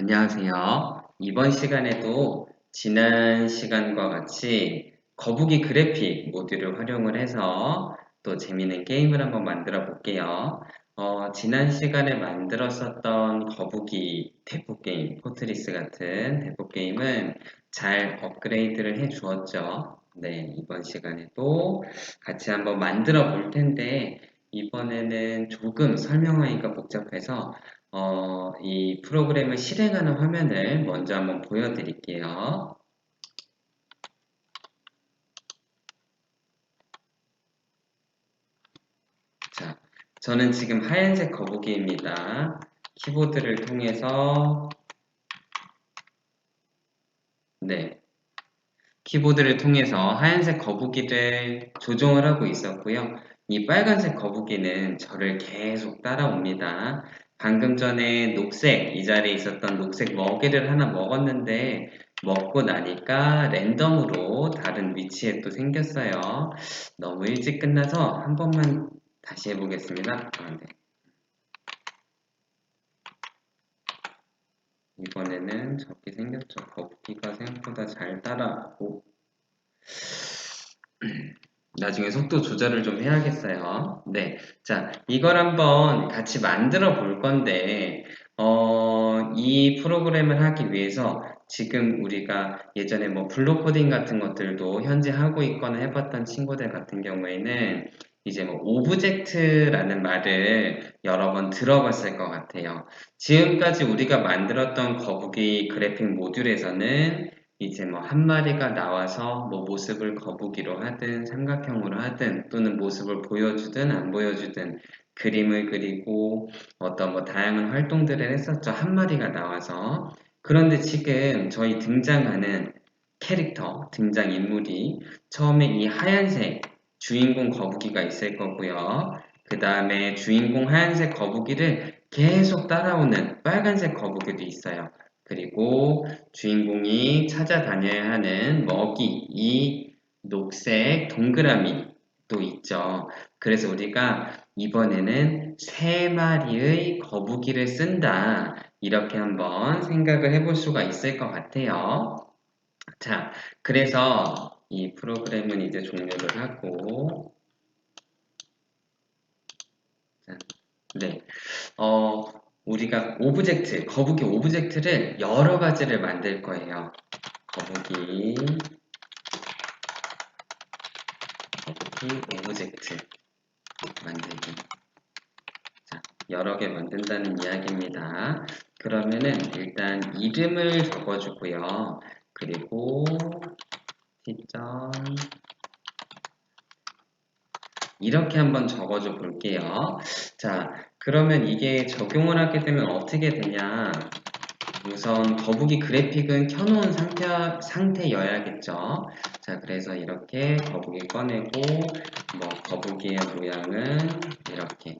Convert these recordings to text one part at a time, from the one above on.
안녕하세요. 이번 시간에도 지난 시간과 같이 거북이 그래픽 모듈을 활용을 해서 또 재미있는 게임을 한번 만들어 볼게요. 지난 시간에 만들었었던 거북이 대포 게임, 포트리스 같은 대포 게임은 잘 업그레이드를 해 주었죠. 네, 이번 시간에도 같이 한번 만들어 볼 텐데, 이번에는 조금 설명하기가 복잡해서 이 프로그램을 실행하는 화면을 먼저 한번 보여드릴게요. 자, 저는 지금 하얀색 거북이입니다. 키보드를 통해서, 네, 키보드를 통해서 하얀색 거북이를 조종을 하고 있었고요. 이 빨간색 거북이는 저를 계속 따라옵니다. 방금 전에 녹색, 이 자리에 있었던 녹색 먹이를 하나 먹었는데 먹고 나니까 랜덤으로 다른 위치에 또 생겼어요. 너무 일찍 끝나서 한 번만 다시 해보겠습니다. 네. 이번에는 저렇게 생겼죠. 거북이가 생각보다 잘 따라오고 나중에 속도 조절을 좀 해야겠어요. 네. 자, 이걸 한번 같이 만들어 볼 건데, 이 프로그램을 하기 위해서 지금 우리가 예전에 뭐 블록 코딩 같은 것들도 현재 하고 있거나 해봤던 친구들 같은 경우에는 이제 뭐 오브젝트라는 말을 여러 번 들어봤을 것 같아요. 지금까지 우리가 만들었던 거북이 그래픽 모듈에서는 이제 뭐 한 마리가 나와서 뭐 모습을 거북이로 하든 삼각형으로 하든 또는 모습을 보여주든 안 보여주든 그림을 그리고 어떤 뭐 다양한 활동들을 했었죠. 한 마리가 나와서. 그런데 지금 저희 등장하는 캐릭터, 등장인물이 처음에 이 하얀색 주인공 거북이가 있을 거고요. 그 다음에 주인공 하얀색 거북이를 계속 따라오는 빨간색 거북이도 있어요. 그리고 주인공이 찾아다녀야 하는 먹이, 이 녹색 동그라미 또 있죠. 그래서 우리가 이번에는 세 마리의 거북이를 쓴다. 이렇게 한번 생각을 해볼 수가 있을 것 같아요. 자, 그래서 이 프로그램은 이제 종료를 하고, 자, 네. 어, 우리가 오브젝트, 거북이 오브젝트를 여러 가지를 만들 거예요. 거북이 오브젝트 만들기. 자, 여러 개 만든다는 이야기입니다. 그러면은 일단 이름을 적어주고요. 그리고 시점 이렇게 한번 적어줘 볼게요. 자, 그러면 이게 적용을 하게 되면 어떻게 되냐? 우선 거북이 그래픽은 켜놓은 상태여야겠죠. 자, 그래서 이렇게 거북이 꺼내고 뭐 거북이의 모양은 이렇게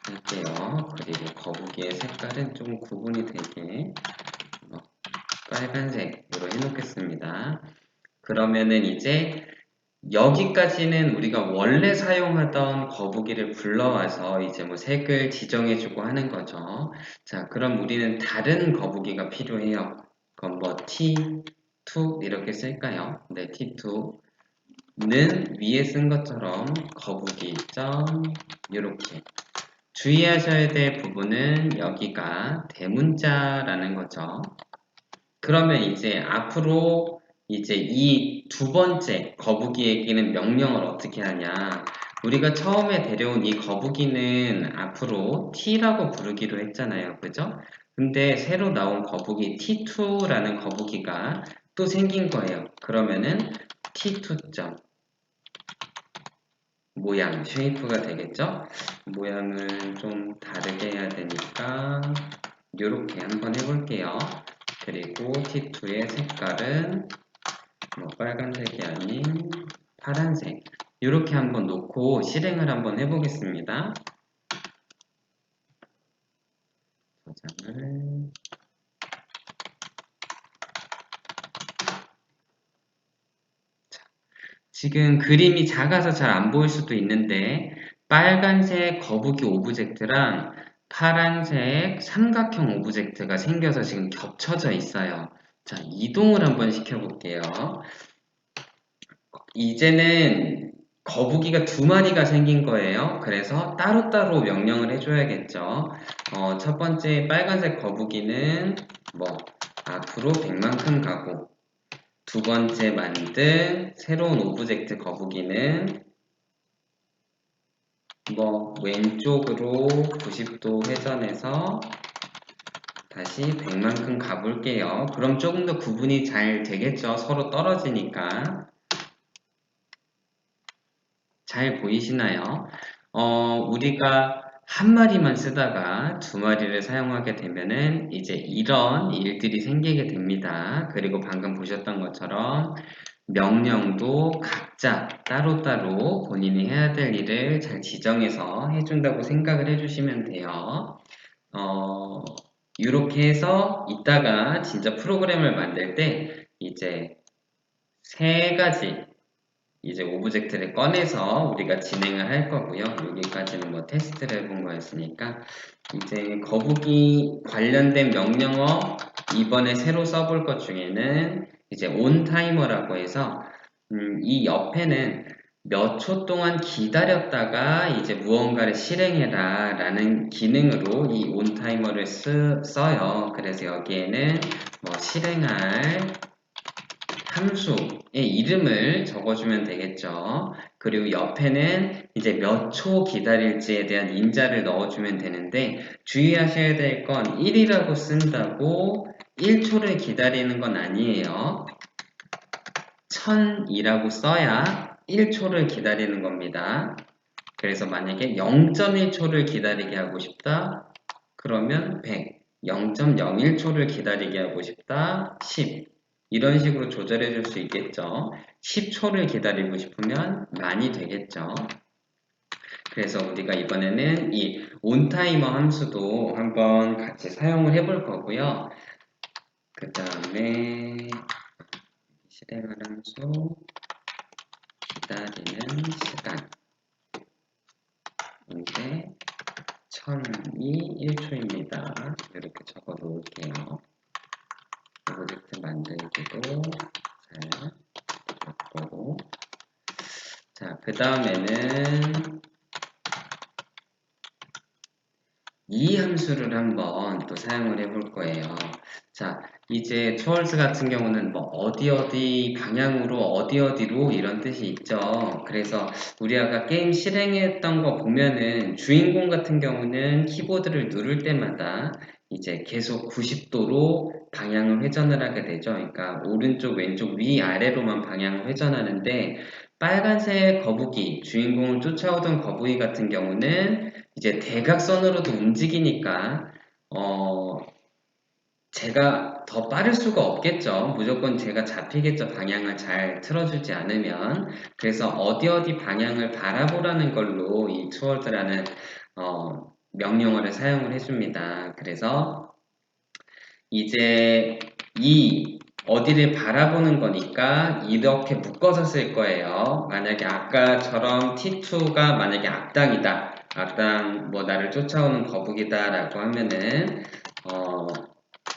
할게요. 그리고 거북이의 색깔은 좀 구분이 되게 빨간색으로 해놓겠습니다. 그러면은 이제 여기까지는 우리가 원래 사용하던 거북이를 불러와서 이제 뭐 색을 지정해주고 하는 거죠. 자, 그럼 우리는 다른 거북이가 필요해요. 그럼 뭐 T2 이렇게 쓸까요? 네, T2는 위에 쓴 것처럼 거북이 점 이렇게 주의하셔야 될 부분은 여기가 대문자라는 거죠. 그러면 이제 앞으로 이제 이 두 번째 거북이에게는 명령을 어떻게 하냐. 우리가 처음에 데려온 이 거북이는 앞으로 T라고 부르기로 했잖아요. 그죠? 근데 새로 나온 거북이 T2라는 거북이가 또 생긴 거예요. 그러면은 T2점 모양, 쉐이프가 되겠죠? 모양을 좀 다르게 해야 되니까 이렇게 한번 해볼게요. 그리고 T2의 색깔은 뭐 빨간색이 아닌 파란색 이렇게 한번 놓고 실행을 한번 해보겠습니다. 저장을 지금 그림이 작아서 잘 안 보일 수도 있는데 빨간색 거북이 오브젝트랑 파란색 삼각형 오브젝트가 생겨서 지금 겹쳐져 있어요. 자, 이동을 한번 시켜볼게요. 이제는 거북이가 두 마리가 생긴 거예요. 그래서 따로따로 명령을 해줘야겠죠. 첫 번째 빨간색 거북이는 뭐 앞으로 100만큼 가고, 두 번째 만든 새로운 오브젝트 거북이는 뭐 왼쪽으로 90도 회전해서 다시 100만큼 가볼게요. 그럼 조금 더 구분이 잘 되겠죠. 서로 떨어지니까. 잘 보이시나요? 우리가 한 마리만 쓰다가 두 마리를 사용하게 되면은 이제 이런 일들이 생기게 됩니다. 그리고 방금 보셨던 것처럼 명령도 각자 따로따로 본인이 해야 될 일을 잘 지정해서 해준다고 생각을 해주시면 돼요. 이렇게 해서 이따가 진짜 프로그램을 만들 때 이제 세 가지 이제 오브젝트를 꺼내서 우리가 진행을 할 거고요. 여기까지는 뭐 테스트를 해본 거였으니까 이제 거북이 관련된 명령어 이번에 새로 써볼 것 중에는 이제 온타이머라고 해서 이 옆에는 몇 초 동안 기다렸다가 이제 무언가를 실행해라 라는 기능으로 이 온타이머를 써요. 그래서 여기에는 뭐 실행할 함수의 이름을 적어주면 되겠죠. 그리고 옆에는 이제 몇 초 기다릴지에 대한 인자를 넣어주면 되는데 주의하셔야 될 건 1이라고 쓴다고 1초를 기다리는 건 아니에요. 1000이라고 써야 1초를 기다리는 겁니다. 그래서 만약에 0.1초를 기다리게 하고 싶다. 그러면 100, 0.01초를 기다리게 하고 싶다. 10. 이런 식으로 조절해 줄 수 있겠죠. 10초를 기다리고 싶으면 많이 되겠죠. 그래서 우리가 이번에는 이 온타이머 함수도 한번 같이 사용을 해 볼 거고요. 그 다음에 실행할 함수 기다리는 시간 이제 1000이 1초입니다. 이렇게 적어 놓을게요. 오브젝트 만들기도 잘 했고, 자, 그 다음에는 이 함수를 한번 또 사용을 해볼 거예요. 자, 이제 초월스 같은 경우는 뭐 어디 방향으로 어디로 이런 뜻이 있죠. 그래서 우리 아까 게임 실행했던 거 보면은 주인공 같은 경우는 키보드를 누를 때마다 이제 계속 90도로 방향을 회전을 하게 되죠. 그러니까 오른쪽, 왼쪽, 위, 아래로만 방향을 회전하는데 빨간색 거북이, 주인공을 쫓아오던 거북이 같은 경우는 이제 대각선으로도 움직이니까 제가 더 빠를 수가 없겠죠. 무조건 제가 잡히겠죠. 방향을 잘 틀어주지 않으면. 그래서 어디 방향을 바라보라는 걸로 이 투어드라는 명령어를 사용을 해줍니다. 그래서 이제 이 어디를 바라보는 거니까 이렇게 묶어서 쓸 거예요. 만약에 아까처럼 T2가 만약에 악당이다. 악당 뭐 나를 쫓아오는 거북이다 라고 하면은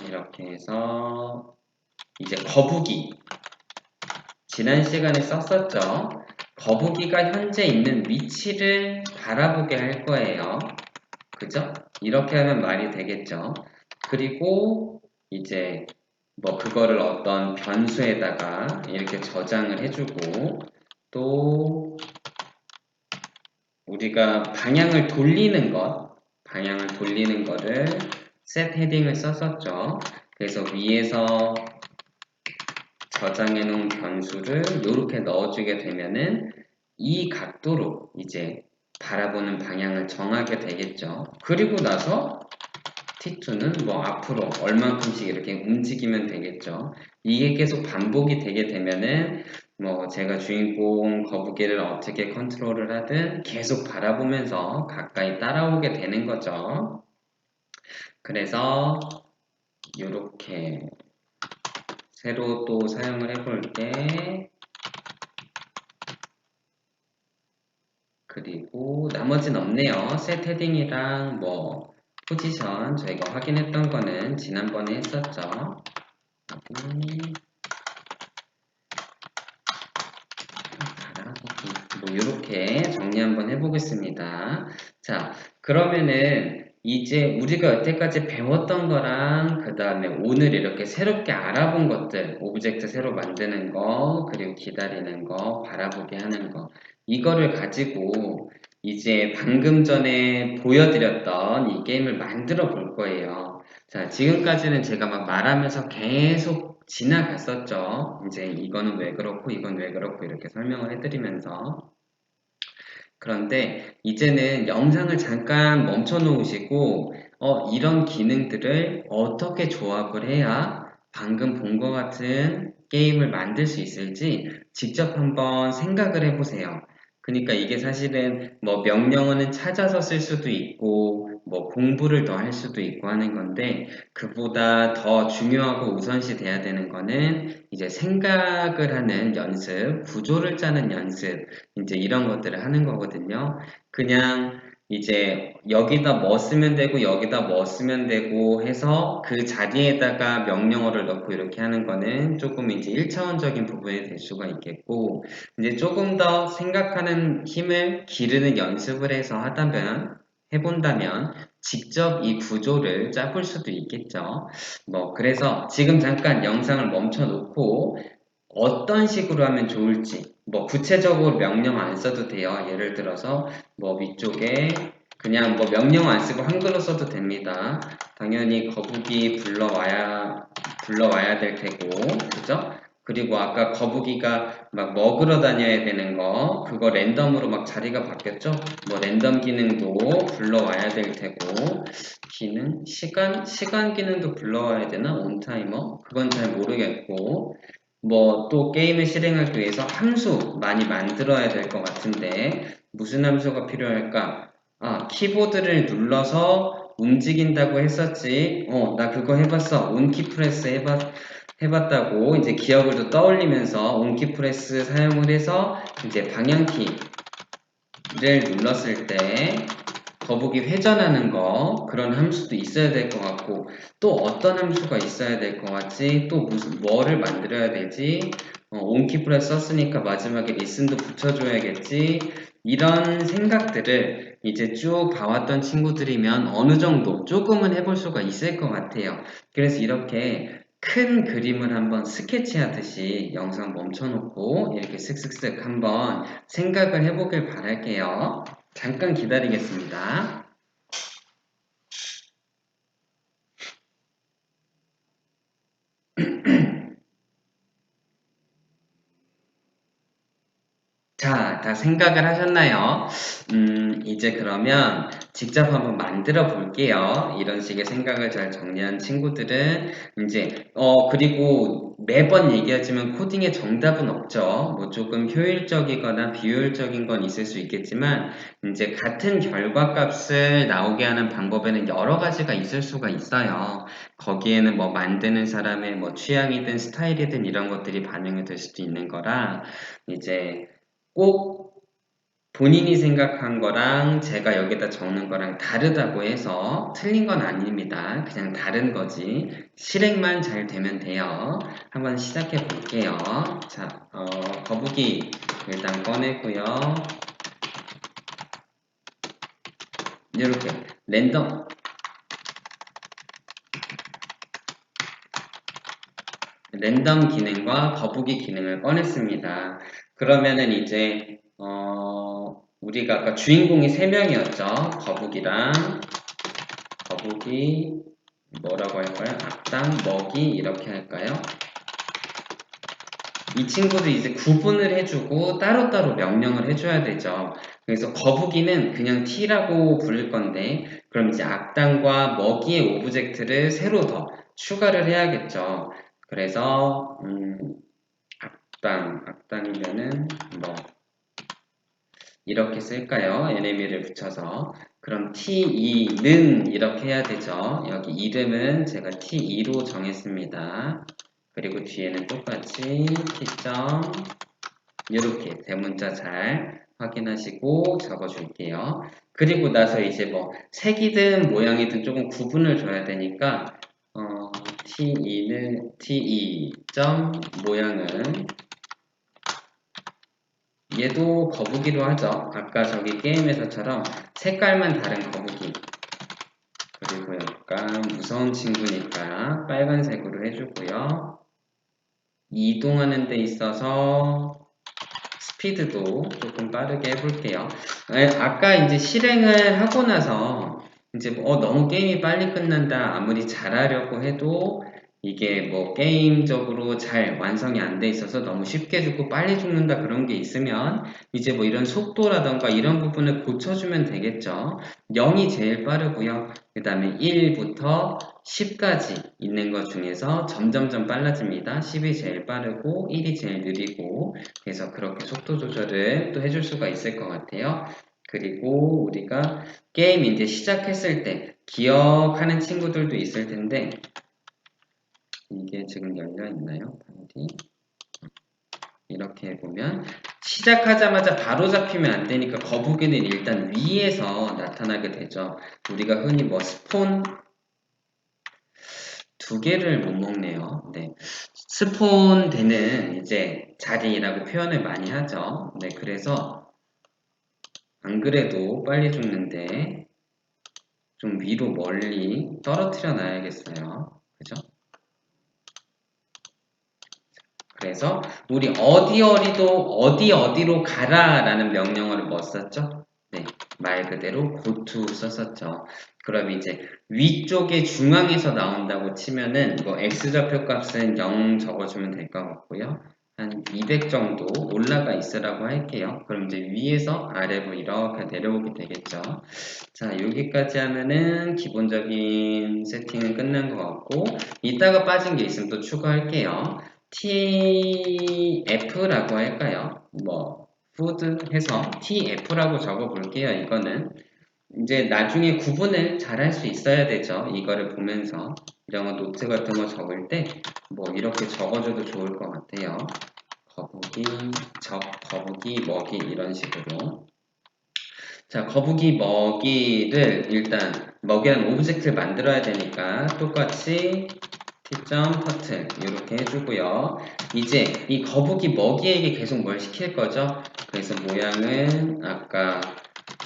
이렇게 해서 이제 거북이 지난 시간에 썼었죠. 거북이가 현재 있는 위치를 바라보게 할 거예요. 그죠? 이렇게 하면 말이 되겠죠. 그리고 이제 뭐 그거를 어떤 변수에다가 이렇게 저장을 해주고 또 우리가 방향을 돌리는 거를 set 헤딩을 썼었죠. 그래서 위에서 저장해 놓은 변수를 이렇게 넣어주게 되면은 이 각도로 이제 바라보는 방향을 정하게 되겠죠. 그리고 나서 T2는 뭐 앞으로 얼만큼씩 이렇게 움직이면 되겠죠. 이게 계속 반복이 되게 되면은 뭐 제가 주인공 거북이를 어떻게 컨트롤을 하든 계속 바라보면서 가까이 따라오게 되는 거죠. 그래서 이렇게 새로 또 사용을 해볼게. 그리고 나머지는 없네요. 셋 헤딩이랑 뭐 포지션 저희가 확인했던 거는 지난번에 했었죠. 바라보기 뭐 이렇게 정리 한번 해보겠습니다. 자, 그러면은 이제 우리가 여태까지 배웠던 거랑 그 다음에 오늘 이렇게 새롭게 알아본 것들, 오브젝트 새로 만드는 거, 그리고 기다리는 거, 바라보기 하는 거, 이거를 가지고 이제 방금 전에 보여드렸던 이 게임을 만들어 볼 거예요. 자, 지금까지는 제가 막 말하면서 계속 지나갔었죠. 이제 이거는 왜 그렇고 이건 왜 그렇고 이렇게 설명을 해드리면서 그런데 이제는 영상을 잠깐 멈춰 놓으시고 이런 기능들을 어떻게 조합을 해야 방금 본 것 같은 게임을 만들 수 있을지 직접 한번 생각을 해보세요. 그러니까 이게 사실은 뭐 명령어는 찾아서 쓸 수도 있고 뭐 공부를 더 할 수도 있고 하는 건데 그보다 더 중요하고 우선시 돼야 되는 거는 이제 생각을 하는 연습, 구조를 짜는 연습 이제 이런 것들을 하는 거거든요. 그냥 이제 여기다 뭐 쓰면 되고 여기다 뭐 쓰면 되고 해서 그 자리에다가 명령어를 넣고 이렇게 하는 거는 조금 이제 1차원적인 부분이 될 수가 있겠고 이제 조금 더 생각하는 힘을 기르는 연습을 해서 해본다면 직접 이 구조를 짜볼 수도 있겠죠. 뭐 그래서 지금 잠깐 영상을 멈춰 놓고 어떤 식으로 하면 좋을지 뭐 구체적으로 명령 안 써도 돼요. 예를 들어서 뭐 위쪽에 그냥 뭐 명령 안 쓰고 한글로 써도 됩니다. 당연히 거북이 불러와야 될 테고 그죠? 그리고 아까 거북이가 막 먹으러 다녀야 되는 거 그거 랜덤으로 막 자리가 바뀌었죠? 뭐 랜덤 기능도 불러와야 될 테고 기능? 시간 기능도 불러와야 되나? 온타이머? 그건 잘 모르겠고 뭐 또 게임을 실행하기 위해서 함수 많이 만들어야 될 것 같은데 무슨 함수가 필요할까? 아, 키보드를 눌러서 움직인다고 했었지. 나 그거 해봤어. 온키 프레스 해봤다고 이제 기억을 또 떠올리면서 온키 프레스 사용을 해서 이제 방향키를 눌렀을 때 거북이 회전하는 거 그런 함수도 있어야 될 것 같고 또 어떤 함수가 있어야 될 것 같지 또 뭐를 만들어야 되지 온키프레 썼으니까 마지막에 리슨도 붙여줘야겠지 이런 생각들을 이제 쭉 봐왔던 친구들이면 어느 정도 조금은 해볼 수가 있을 것 같아요. 그래서 이렇게 큰 그림을 한번 스케치하듯이 영상 멈춰놓고 이렇게 슥슥슥 한번 생각을 해보길 바랄게요. 잠깐 기다리겠습니다. 자, 다 생각을 하셨나요? 이제 그러면 직접 한번 만들어 볼게요. 이런 식의 생각을 잘 정리한 친구들은 이제 그리고 매번 얘기하지만 코딩의 정답은 없죠. 뭐 조금 효율적이거나 비효율적인 건 있을 수 있겠지만 이제 같은 결과값을 나오게 하는 방법에는 여러 가지가 있을 수가 있어요. 거기에는 뭐 만드는 사람의 뭐 취향이든 스타일이든 이런 것들이 반영이 될 수도 있는 거라 이제 꼭 본인이 생각한 거랑 제가 여기다 적는 거랑 다르다고 해서 틀린 건 아닙니다. 그냥 다른 거지. 실행만 잘 되면 돼요. 한번 시작해 볼게요. 자, 거북이 일단 꺼내고요. 이렇게 랜덤 기능과 거북이 기능을 꺼냈습니다. 그러면은 이제 우리가 아까 주인공이 3명이었죠. 거북이 뭐라고 할까요? 악당, 먹이 이렇게 할까요? 이 친구들 이제 구분을 해주고 따로따로 명령을 해줘야 되죠. 그래서 거북이는 그냥 T라고 부를 건데 그럼 이제 악당과 먹이의 오브젝트를 새로 더 추가를 해야겠죠. 그래서 악당이면은 뭐 이렇게 쓸까요? NME를 붙여서 그럼 T2는 이렇게 해야 되죠. 여기 이름은 제가 T2로 정했습니다. 그리고 뒤에는 똑같이 T점 이렇게 대문자 잘 확인하시고 적어줄게요. 그리고 나서 이제 뭐 색이든 모양이든 조금 구분을 줘야 되니까 T2 점 모양은 얘도 거북이로 하죠. 아까 저기 게임에서처럼 색깔만 다른 거북이. 그리고 약간 무서운 친구니까 빨간색으로 해주고요. 이동하는 데 있어서 스피드도 조금 빠르게 해볼게요. 아까 이제 실행을 하고 나서 이제 너무 게임이 빨리 끝난다. 아무리 잘하려고 해도 이게 뭐 게임적으로 잘 완성이 안 돼 있어서 너무 쉽게 죽고 빨리 죽는다 그런 게 있으면 이제 뭐 이런 속도라던가 이런 부분을 고쳐주면 되겠죠. 0이 제일 빠르고요. 그 다음에 1부터 10까지 있는 것 중에서 점점점 빨라집니다. 10이 제일 빠르고 1이 제일 느리고 그래서 그렇게 속도 조절을 또 해줄 수가 있을 것 같아요. 그리고 우리가 게임 이제 시작했을 때 기억하는 친구들도 있을 텐데 이게 지금 열려 있나요? 이렇게 해보면 시작하자마자 바로 잡히면 안 되니까 거북이는 일단 위에서 나타나게 되죠. 우리가 흔히 뭐 스폰 두 개를 못 먹네요. 네. 스폰 되는 이제 자리라고 표현을 많이 하죠. 네, 그래서 안 그래도 빨리 죽는데 좀 위로 멀리 떨어뜨려 놔야겠어요. 그죠? 그래서 우리 어디로 가라라는 명령어를 뭐 썼죠? 네, 말 그대로 go to 썼었죠. 그럼 이제 위쪽에 중앙에서 나온다고 치면은 뭐 x좌표 값은 0 적어주면 될 것 같고요. 한 200 정도 올라가 있으라고 할게요. 그럼 이제 위에서 아래로 이렇게 내려오게 되겠죠. 자, 여기까지 하면은 기본적인 세팅은 끝난 것 같고 이따가 빠진 게 있으면 또 추가할게요. TF라고 할까요? 뭐 food 해서 TF라고 적어 볼게요. 이거는 이제 나중에 구분을 잘 할 수 있어야 되죠. 이거를 보면서 이런 거 노트 같은 거 적을 때 뭐 이렇게 적어줘도 좋을 것 같아요. 거북이, 먹이 이런 식으로. 자, 거북이 먹이를 일단 먹이라는 오브젝트를 만들어야 되니까 똑같이 T.turtle 이렇게 해주고요. 이제 이 거북이 먹이에게 계속 뭘 시킬 거죠? 그래서 모양은 아까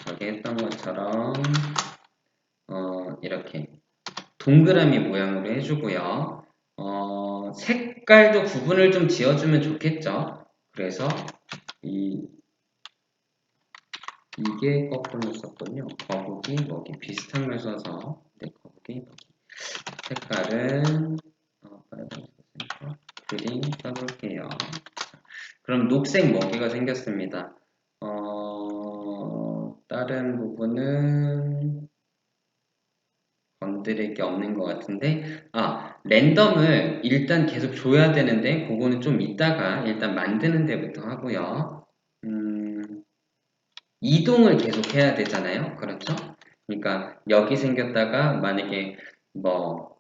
저기 했던 것처럼 이렇게 동그라미 모양으로 해주고요. 색깔도 구분을 좀 지어주면 좋겠죠? 그래서 이게 거꾸로 썼군요. 거북이, 먹이 비슷한 걸 써서 거북이, 먹이 색깔은 빨간색이니까 그린 써볼게요. 그럼 녹색 먹이가 생겼습니다. 다른 부분은 건드릴 게 없는 것 같은데 랜덤을 일단 계속 줘야 되는데 그거는 좀 이따가 일단 만드는 데부터 하고요. 이동을 계속 해야 되잖아요. 그렇죠? 그러니까 여기 생겼다가 만약에 뭐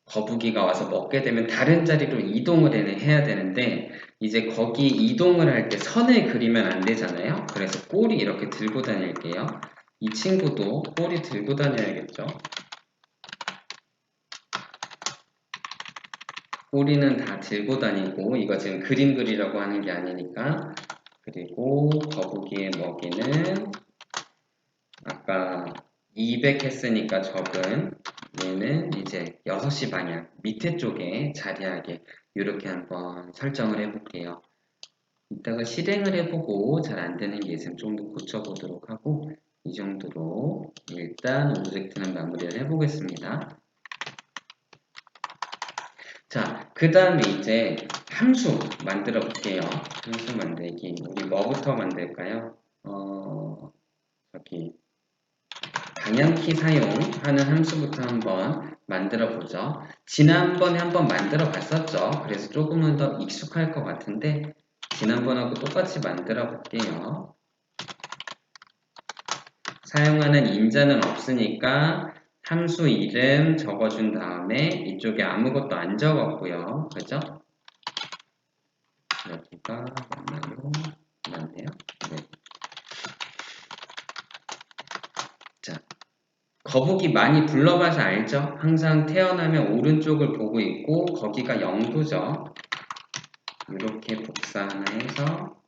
거북이가 와서 먹게 되면 다른 자리로 이동을 해야 되는데 이제 거기 이동을 할 때 선을 그리면 안 되잖아요. 그래서 꼬리 이렇게 들고 다닐게요. 이 친구도 꼬리 들고 다녀야겠죠. 꼬리는 다 들고 다니고 이거 지금 그림 그리라고 하는 게 아니니까 그리고 거북이의 먹이는 아까 200 했으니까 적은 얘는 이제 6시 방향 밑에 쪽에 자리하게 이렇게 한번 설정을 해볼게요. 이따가 실행을 해보고 잘 안되는 게 있으면 좀 더 고쳐보도록 하고 이 정도로 일단 오브젝트는 마무리를 해보겠습니다. 자, 그 다음에 이제 함수 만들어 볼게요. 함수 만들기. 우리 뭐부터 만들까요? 여기 방향키 사용하는 함수부터 한번 만들어 보죠. 지난번에 한번 만들어 봤었죠. 그래서 조금은 더 익숙할 것 같은데 지난번하고 똑같이 만들어 볼게요. 사용하는 인자는 없으니까 함수 이름 적어준 다음에 이쪽에 아무것도 안 적었고요. 그죠? 여기가 맞나요? 맞네요. 네. 거북이 많이 불러봐서 알죠? 항상 태어나면 오른쪽을 보고 있고 거기가 0도죠. 이렇게 복사 하나 해서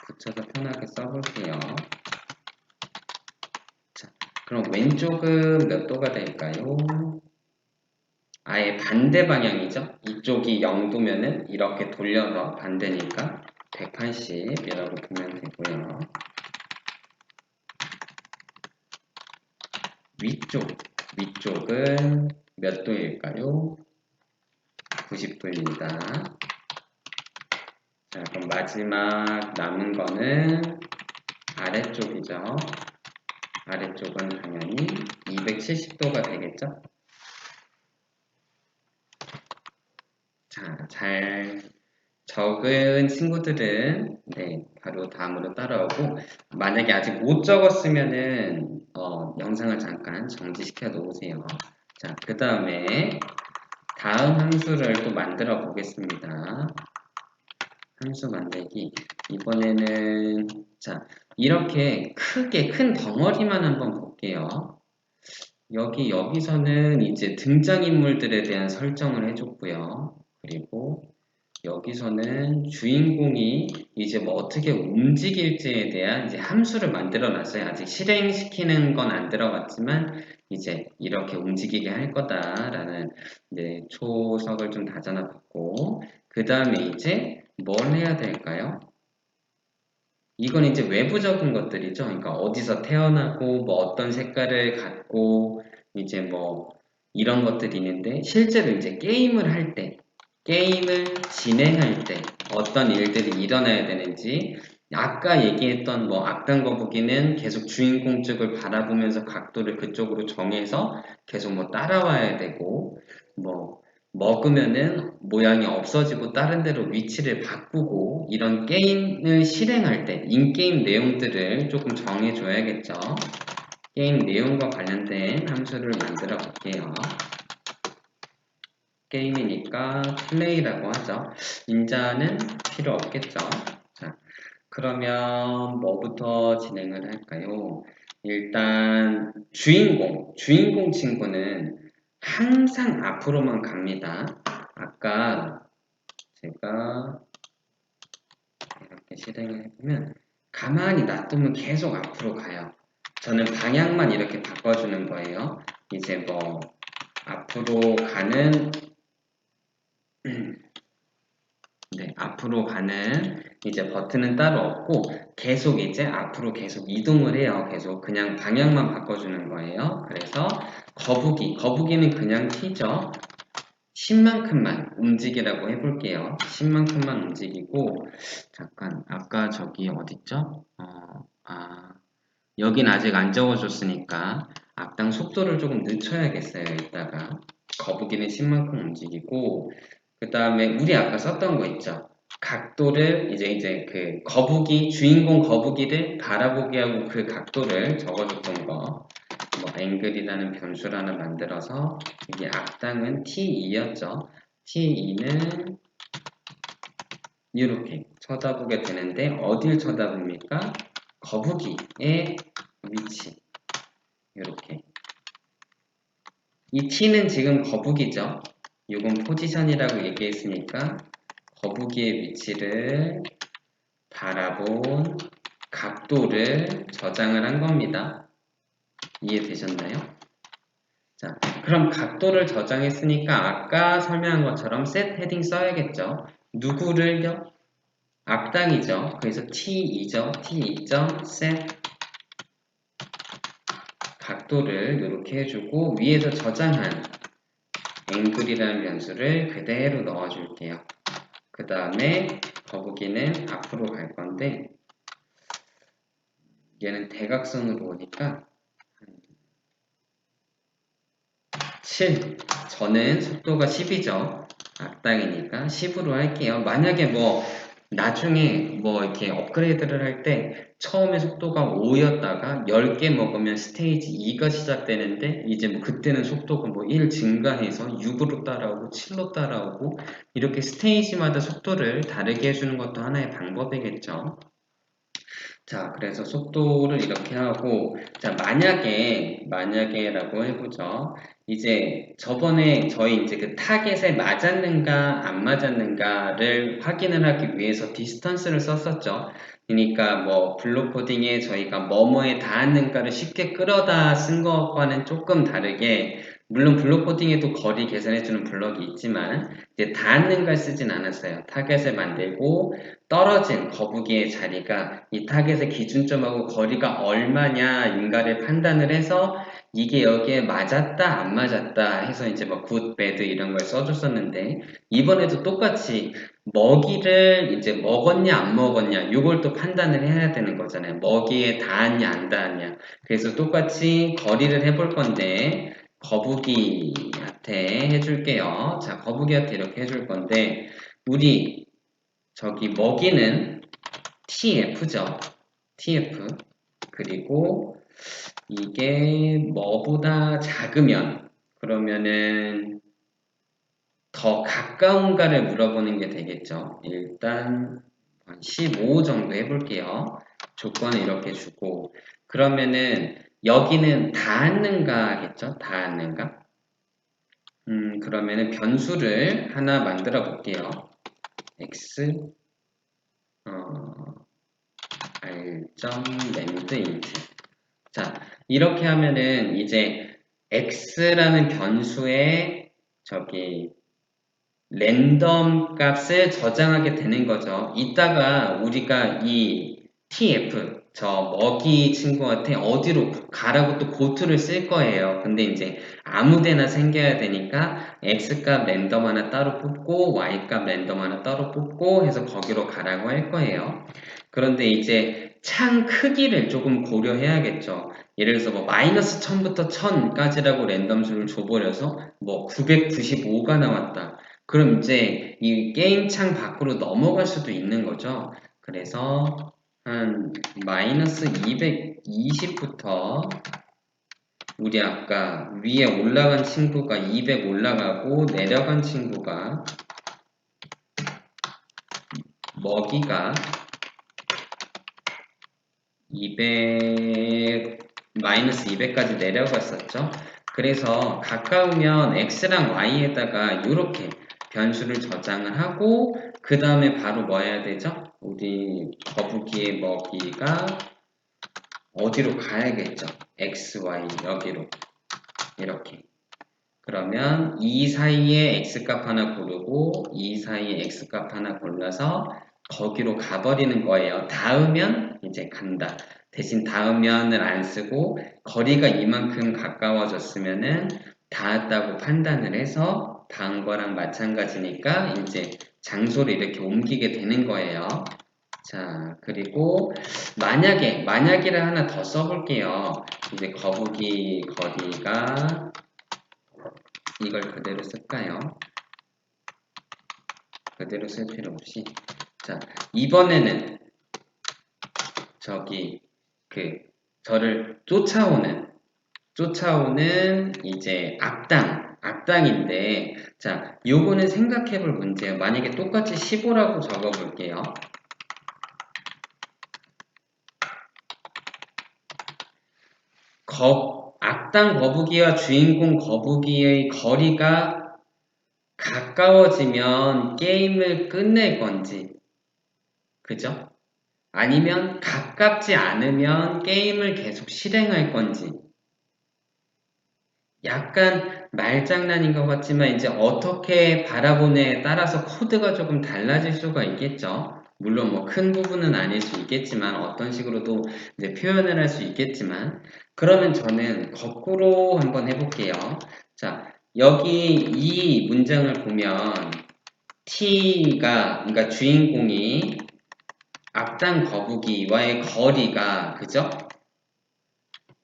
붙여서 편하게 써볼게요. 자, 그럼 왼쪽은 몇 도가 될까요? 아예 반대 방향이죠. 이쪽이 0도면은 이렇게 돌려서 반대니까 180이라고 보면 되고요. 위쪽은 몇 도일까요? 90도입니다. 자, 그럼 마지막 남은 거는 아래쪽이죠. 아래쪽은 당연히 270도가 되겠죠? 자, 잘 적은 친구들은 네, 바로 다음으로 따라오고 만약에 아직 못 적었으면은 영상을 잠깐 정지시켜 놓으세요. 자, 그 다음에 다음 함수를 또 만들어 보겠습니다. 함수 만들기. 이번에는 자, 이렇게 크게 큰 덩어리만 한번 볼게요. 여기서는 이제 등장인물들에 대한 설정을 해줬고요. 그리고 여기서는 주인공이 이제 뭐 어떻게 움직일지에 대한 이제 함수를 만들어 놨어요. 아직 실행시키는 건 안 들어갔지만 이제 이렇게 움직이게 할 거다라는 이제 초석을 좀 다져놔 봤고 그 다음에 이제 뭘 해야 될까요? 이건 이제 외부적인 것들이죠. 그러니까 어디서 태어나고 뭐 어떤 색깔을 갖고 이제 뭐 이런 것들이 있는데 실제로 이제 게임을 할 때, 게임을 진행할 때 어떤 일들이 일어나야 되는지 아까 얘기했던 뭐 악당 거북이는 계속 주인공 쪽을 바라보면서 각도를 그쪽으로 정해서 계속 뭐 따라와야 되고 뭐 먹으면은 모양이 없어지고 다른 데로 위치를 바꾸고 이런 게임을 실행할 때 인게임 내용들을 조금 정해줘야겠죠. 게임 내용과 관련된 함수를 만들어 볼게요. 게임이니까 플레이라고 하죠. 인자는 필요 없겠죠. 자, 그러면 뭐부터 진행을 할까요? 일단 주인공 친구는 항상 앞으로만 갑니다. 아까 제가 이렇게 실행을 해보면 가만히 놔두면 계속 앞으로 가요. 저는 방향만 이렇게 바꿔주는 거예요. 이제 뭐 앞으로 가는 네, 앞으로 가는 이제 버튼은 따로 없고 계속 이제 앞으로 계속 이동을 해요. 계속 그냥 방향만 바꿔주는 거예요. 그래서 거북이는 그냥 튀죠. 10만큼만 움직이라고 해볼게요. 10만큼만 움직이고 잠깐 아까 저기 어딨죠? 여긴 아직 안 적어줬으니까 악당 속도를 조금 늦춰야겠어요. 이따가 거북이는 10만큼 움직이고 그 다음에 우리 아까 썼던 거 있죠? 각도를 이제 그 주인공 거북이를 바라보게 하고 그 각도를 적어줬던 거 뭐 앵글이라는 변수를 하나 만들어서 이게 악당은 T2였죠. T2는 이렇게 쳐다보게 되는데 어딜 쳐다봅니까? 거북이의 위치 이렇게 이 T는 지금 거북이죠. 이건 포지션이라고 얘기했으니까 거북이의 위치를 바라본 각도를 저장을 한 겁니다. 이해되셨나요? 자, 그럼 각도를 저장했으니까 아까 설명한 것처럼 set 헤딩 써야겠죠. 누구를요? 악당이죠. 그래서 T2죠. T2.set 각도를 이렇게 해주고 위에서 저장한 앵글이라는 변수를 그대로 넣어줄게요. 그 다음에 거북이는 앞으로 갈 건데 얘는 대각선으로 오니까 7 저는 속도가 10이죠. 악당이니까 10으로 할게요. 만약에 뭐 나중에 뭐 이렇게 업그레이드를 할 때 처음에 속도가 5였다가 10개 먹으면 스테이지 2가 시작되는데 이제 뭐 그때는 속도가 뭐 1 증가해서 6으로 따라오고 7로 따라오고 이렇게 스테이지마다 속도를 다르게 해주는 것도 하나의 방법이겠죠. 자, 그래서 속도를 이렇게 하고, 자, 만약에라고 해보죠. 이제 저번에 저희 이제 그 타겟에 맞았는가, 안 맞았는가를 확인을 하기 위해서 디스턴스를 썼었죠. 그러니까 뭐, 블록 코딩에 저희가 뭐뭐에 닿았는가를 쉽게 끌어다 쓴 것과는 조금 다르게, 물론 블록 코딩에도 거리 계산해주는 블럭이 있지만, 이제 닿았는가 쓰진 않았어요. 타겟을 만들고, 떨어진 거북이의 자리가 이 타겟의 기준점하고 거리가 얼마냐인가를 판단을 해서 이게 여기에 맞았다 안 맞았다 해서 이제 뭐 굿, 배드 이런 걸 써줬었는데 이번에도 똑같이 먹이를 이제 먹었냐 안 먹었냐 이걸 또 판단을 해야 되는 거잖아요. 먹이에 닿았냐 안 닿았냐. 그래서 똑같이 거리를 해볼 건데 거북이한테 해줄게요. 자, 거북이한테 이렇게 해줄 건데 우리 저기 먹이는 TF죠. TF. 그리고 이게 뭐보다 작으면 그러면은 더 가까운가를 물어보는 게 되겠죠. 일단 한 15 정도 해볼게요. 조건을 이렇게 주고 그러면은 여기는 닿았는가겠죠? 닿았는가? 그러면은 변수를 하나 만들어 볼게요. x 어, r.length 자, 이렇게 하면은 이제 x라는 변수에 저기 랜덤 값을 저장하게 되는 거죠. 이따가 우리가 이 tf 저 먹이 친구한테 어디로 가라고 또 고투를 쓸 거예요. 근데 이제 아무 데나 생겨야 되니까 x값 랜덤 하나 따로 뽑고 y값 랜덤 하나 따로 뽑고 해서 거기로 가라고 할 거예요. 그런데 이제 창 크기를 조금 고려해야겠죠. 예를 들어서 뭐 마이너스 1000부터 1000까지라고 랜덤 수를 줘버려서 뭐 995가 나왔다. 그럼 이제 이 게임 창 밖으로 넘어갈 수도 있는 거죠. 그래서 한 마이너스 220부터 우리 아까 위에 올라간 친구가 200 올라가고 내려간 친구가 먹이가 200 마이너스 200까지 내려갔었죠. 그래서 가까우면 x랑 y에다가 이렇게 변수를 저장을 하고 그 다음에 바로 뭐 해야 되죠? 우리 거북이의 먹이가 어디로 가야겠죠? x, y 여기로 이렇게 그러면 이 사이에 x값 하나 고르고 이 사이에 x값 하나 골라서 거기로 가버리는 거예요. 닿으면 이제 간다. 대신 닿으면을 안 쓰고 거리가 이만큼 가까워졌으면은 닿았다고 판단을 해서 닿은 거랑 마찬가지니까 이제 장소를 이렇게 옮기게 되는 거예요. 자, 그리고 만약에를 하나 더 써볼게요. 이제 거북이 거리가 이걸 그대로 쓸까요? 그대로 쓸 필요 없이. 자, 이번에는 저기 저를 쫓아오는 이제 악당인데 자, 요거는 생각해 볼 문제예요. 만약에 똑같이 15라고 적어 볼게요. 악당 거북이와 주인공 거북이의 거리가 가까워지면 게임을 끝낼 건지, 그죠? 아니면 가깝지 않으면 게임을 계속 실행할 건지. 약간 말장난인 것 같지만 이제 어떻게 바라보느냐에 따라서 코드가 조금 달라질 수가 있겠죠. 물론 뭐 큰 부분은 아닐 수 있겠지만 어떤 식으로도 이제 표현을 할 수 있겠지만 그러면 저는 거꾸로 한번 해볼게요. 자, 여기 이 문장을 보면 그러니까 주인공이 악당 거북이와의 거리가 그죠?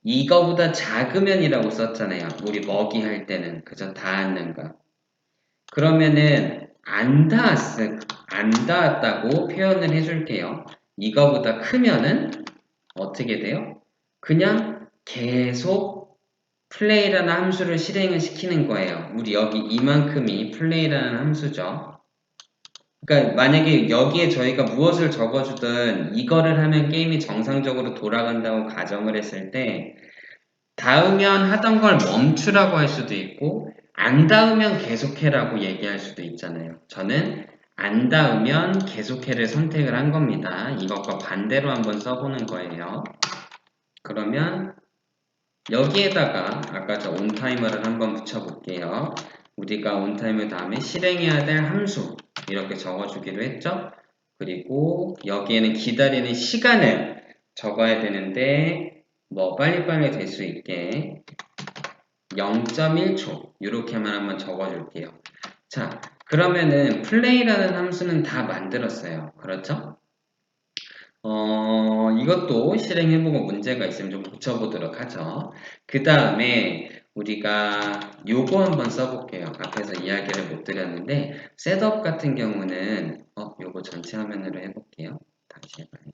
이거보다 작으면이라고 썼잖아요. 우리 먹이 할 때는 그저 닿았는가. 그러면은 안 닿았다고 표현을 해줄게요. 이거보다 크면은 어떻게 돼요? 그냥 계속 플레이라는 함수를 실행을 시키는 거예요. 우리 여기 이만큼이 플레이라는 함수죠. 그러니까 만약에 여기에 저희가 무엇을 적어주든 이거를 하면 게임이 정상적으로 돌아간다고 가정을 했을 때 닿으면 하던 걸 멈추라고 할 수도 있고 안 닿으면 계속해라고 얘기할 수도 있잖아요. 저는 안 닿으면 계속해를 선택을 한 겁니다. 이것과 반대로 한번 써보는 거예요. 그러면 여기에다가 아까 저 온타이머를 한번 붙여볼게요. 우리가 온타이머 다음에 실행해야 될 함수 이렇게 적어주기로 했죠. 그리고 여기에는 기다리는 시간을 적어야 되는데 뭐 빨리빨리 될 수 있게 0.1초 이렇게만 한번 적어줄게요. 자, 그러면은 플레이라는 함수는 다 만들었어요. 그렇죠? 이것도 실행해보고 문제가 있으면 좀 고쳐보도록 하죠. 그 다음에 우리가 요거 한번 써볼게요. 앞에서 이야기를 못 드렸는데 셋업 같은 경우는 요거 전체 화면으로 해볼게요. 다시 해봐요.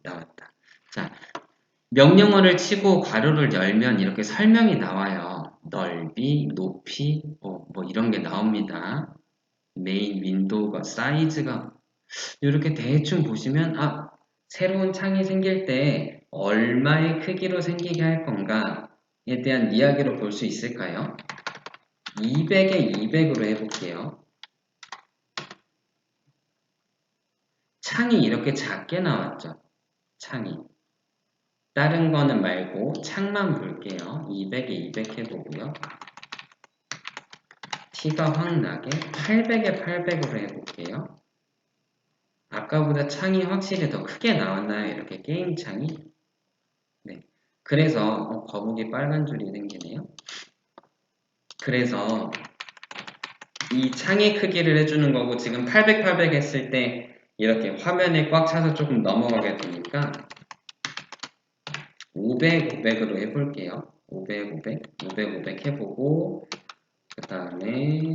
나왔다. 자, 명령어를 치고 괄호를 열면 이렇게 설명이 나와요. 넓이, 높이, 뭐 이런 게 나옵니다. 메인 윈도우가 사이즈가 이렇게 대충 보시면 새로운 창이 생길 때 얼마의 크기로 생기게 할 건가에 대한 이야기로 볼 수 있을까요? 200에 200으로 해볼게요. 창이 이렇게 작게 나왔죠? 창이. 다른 거는 말고 창만 볼게요. 200에 200 해보고요. 티가 확 나게 800에 800으로 해볼게요. 아까보다 창이 확실히 더 크게 나왔나요? 이렇게 게임 창이? 네. 그래서 거북이 빨간 줄이 생기네요. 그래서 이 창의 크기를 해주는 거고 지금 800, 800 했을 때 이렇게 화면에 꽉 차서 조금 넘어가게 되니까 500, 500으로 해볼게요. 500, 500, 500, 500 해보고 그 다음에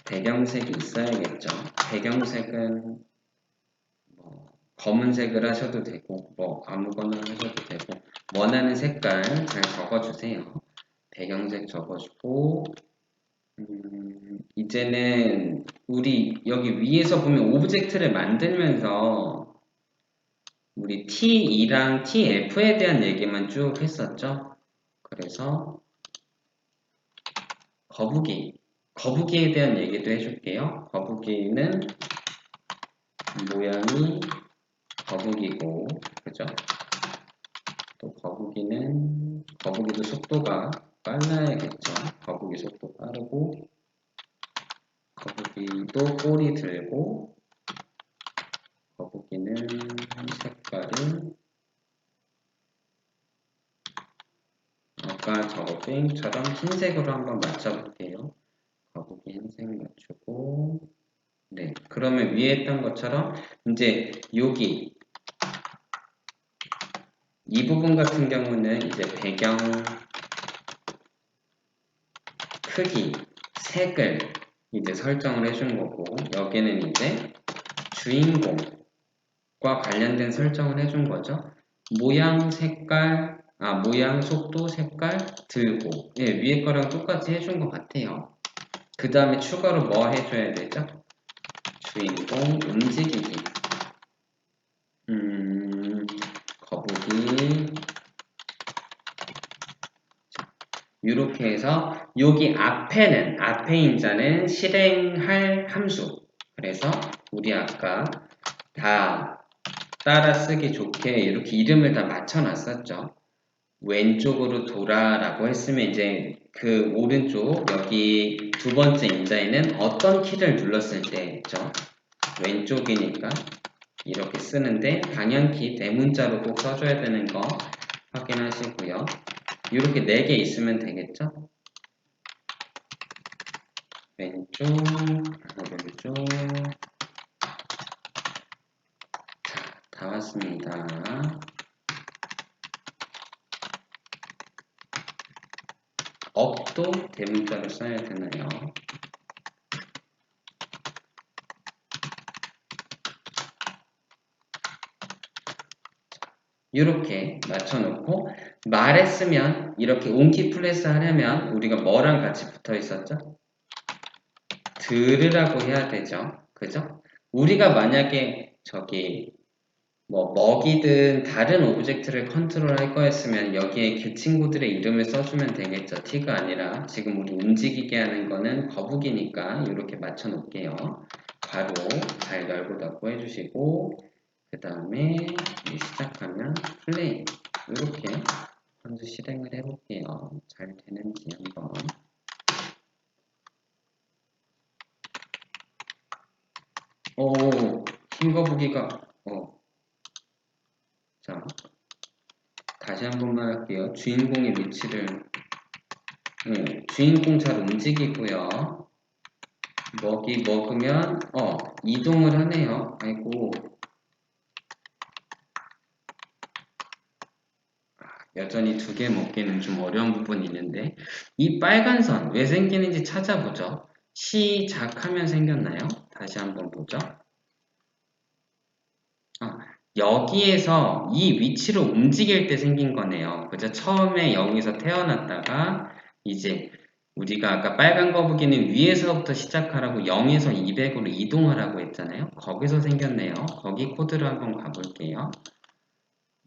배경색이 있어야겠죠. 배경색은 검은색을 하셔도 되고 아무거나 하셔도 되고 원하는 색깔 잘 적어주세요. 배경색 적어주고 이제는 우리 여기 위에서 보면 오브젝트를 만들면서 우리 T2랑 TF에 대한 얘기만 쭉 했었죠. 그래서 거북이에 대한 얘기도 해줄게요. 거북이는 모양이 거북이고 그죠? 또 거북이도 속도가 빨라야겠죠. 거북이 속도 빠르고 거북이도 꼬리 들고 거북이는 색깔은 아까 저거 게임처럼 흰색으로 한번 맞춰볼게요. 거북이 흰색 맞추고 네, 그러면 위에 했던 것처럼 이제 여기 이 부분 같은 경우는 이제 배경 크기, 색을 이제 설정을 해준 거고 여기는 이제 주인공과 관련된 설정을 해준 거죠. 모양, 색깔, 모양, 속도, 색깔, 들고 예, 위에 거랑 똑같이 해준 것 같아요. 그 다음에 추가로 뭐 해줘야 되죠? 주인공 움직이기 거북이 이렇게 해서 여기 앞에 인자는 실행할 함수 그래서 우리 아까 다 따라 쓰기 좋게 이렇게 이름을 다 맞춰 놨었죠. 왼쪽으로 돌아라고 했으면 이제 그 오른쪽 여기 두 번째 인자에는 어떤 키를 눌렀을 때죠. 왼쪽이니까 이렇게 쓰는데 방향키 대문자로 꼭 써줘야 되는 거 확인하시고요. 이렇게 4개 있으면 되겠죠? 왼쪽, 오른쪽. 자, 다 왔습니다. 업도 대문자로 써야 되나요? 이렇게 맞춰놓고 말했으면 이렇게 온키 플레스 하려면 우리가 뭐랑 같이 붙어 있었죠? 들으라고 해야 되죠. 그죠? 우리가 만약에 저기 뭐 먹이든 다른 오브젝트를 컨트롤할 거였으면 여기에 그 친구들의 이름을 써주면 되겠죠. t가 아니라 지금 우리 움직이게 하는 거는 거북이니까 이렇게 맞춰 놓을게요. 바로 잘 열고 닫고 해주시고 그 다음에 시작하면 플레이 이렇게 먼저 실행을 해볼게요. 잘 되는지 한번. 오, 흰거북이가 자, 다시 한 번만 할게요. 주인공의 위치를 주인공 잘 움직이고요. 먹이 먹으면 이동을 하네요. 아이고, 여전히 두 개 먹기는 좀 어려운 부분이 있는데 이 빨간 선 왜 생기는지 찾아보죠. 시작하면 생겼나요? 다시 한번 보죠. 여기에서 이 위치로 움직일 때 생긴 거네요. 그죠? 처음에 여기서 태어났다가 이제 우리가 아까 빨간 거북이는 위에서부터 시작하라고 0에서 200으로 이동하라고 했잖아요. 거기서 생겼네요. 거기 코드를 한번 가볼게요.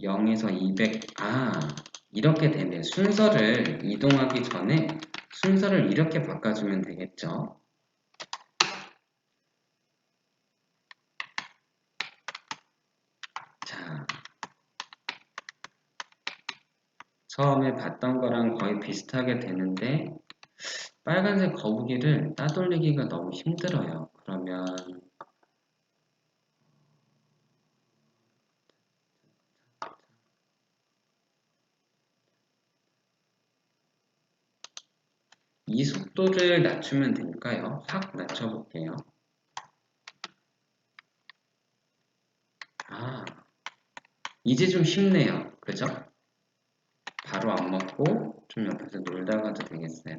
0에서 200, 이렇게 되네. 순서를 이동하기 전에 순서를 이렇게 바꿔주면 되겠죠. 자, 처음에 봤던 거랑 거의 비슷하게 되는데 빨간색 거북이를 따돌리기가 너무 힘들어요. 그러면 이 속도를 낮추면 될까요? 확 낮춰볼게요. 이제 좀 쉽네요. 그죠? 바로 안 먹고 좀 옆에서 놀다 가도 되겠어요.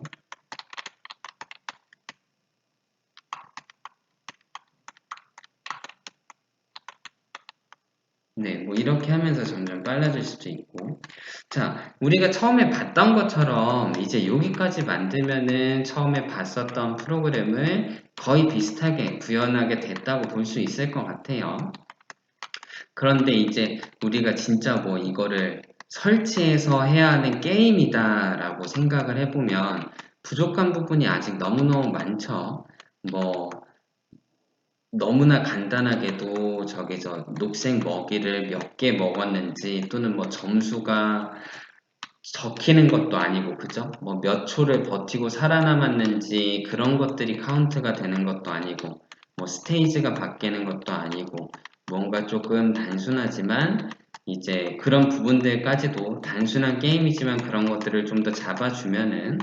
네, 뭐 이렇게 하면서 점점 빨라질 수도 있고. 자, 우리가 처음에 봤던 것처럼 이제 여기까지 만들면은 처음에 봤었던 프로그램을 거의 비슷하게 구현하게 됐다고 볼 수 있을 것 같아요. 그런데 이제 우리가 진짜 뭐 이거를 설치해서 해야 하는 게임이다라고 생각을 해보면 부족한 부분이 아직 너무너무 많죠. 뭐 너무나 간단하게도 저기 저 녹색 먹이를 몇 개 먹었는지 또는 뭐 점수가 적히는 것도 아니고 그죠? 뭐 몇 초를 버티고 살아남았는지 그런 것들이 카운트가 되는 것도 아니고 뭐 스테이지가 바뀌는 것도 아니고 뭔가 조금 단순하지만 이제 그런 부분들까지도 단순한 게임이지만 그런 것들을 좀 더 잡아주면은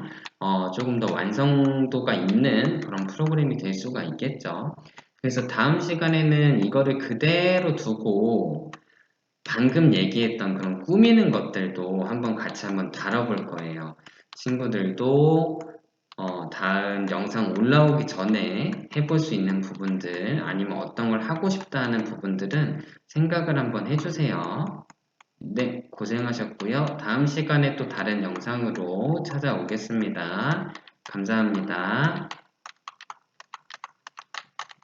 조금 더 완성도가 있는 그런 프로그램이 될 수가 있겠죠. 그래서 다음 시간에는 이거를 그대로 두고 방금 얘기했던 그런 꾸미는 것들도 한번 같이 한번 다뤄볼 거예요. 친구들도 다음 영상 올라오기 전에 해볼 수 있는 부분들 아니면 어떤 걸 하고 싶다 하는 부분들은 생각을 한번 해주세요. 네, 고생하셨고요. 다음 시간에 또 다른 영상으로 찾아오겠습니다. 감사합니다.